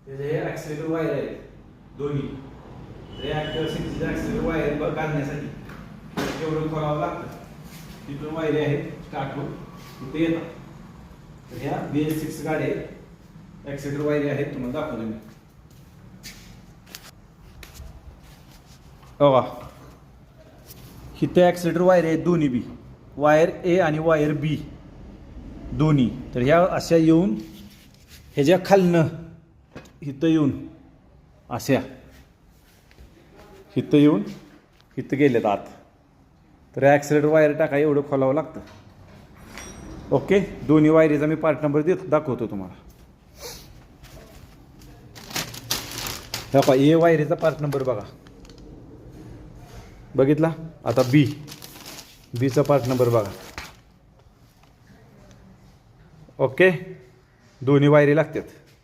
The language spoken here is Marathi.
त्याचे हे ॲक्सिलेटर वायर आहेत दोन्ही. हे ॲक्सिलेटर वायर काढण्यासाठी एवढं खोलावं लागतं. तिथून वायरे आहेत टाकून तिथे येतात. तर ह्या BS6 गाड्या ॲक्सिलेटर वायरे आहेत, तुम्हाला दाखवले मी. बघा इथं ॲक्सिलेटर वायर आहेत दोन्ही बी, वायर ए आणि वायर बी दोन्ही. तर ह्या अशा येऊन ह्याच्या खालनं इथं येऊन अशा इथं येऊन इथं गेलेत आत. तर ॲक्सिलेटर वायर टाका एवढं खोलावं लागतं. ओके, दोन्ही वायरीचा मी पार्ट नंबर दाखवतो तुम्हाला. ए वायरीचा पार्ट नंबर बघा, बघितला. आता बीचा पार्ट नंबर बघा. ओके, दोन्ही वायरी लागतात.